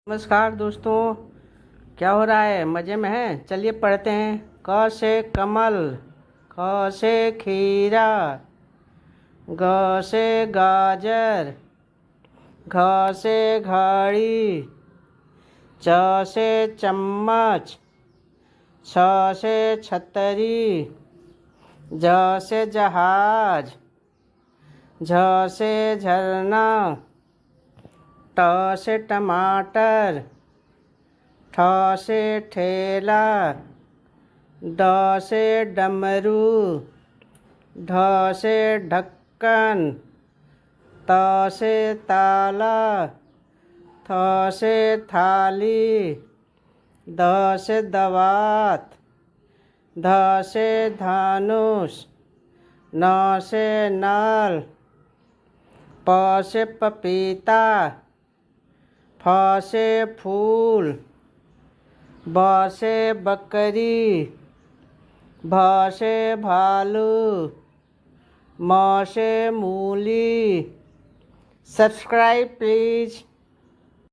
नमस्कार दोस्तों, क्या हो रहा है? मज़े में हैं? चलिए पढ़ते हैं। क से कमल, ख से खीरा, ग से गाजर, घ से घड़ी, च से चम्मच, छ से छतरी, झ से जहाज, झ से झरना, ट से टमाटर, ठ से ठेला, ड से डमरू, ढ से ढक्कन, त से ताला, थ से थाली, द से दवात, ध से धनुष, न से नल, प से पपीता, फ से फूल, ब से बकरी, भ से भालू, म से मूली। Subscribe please.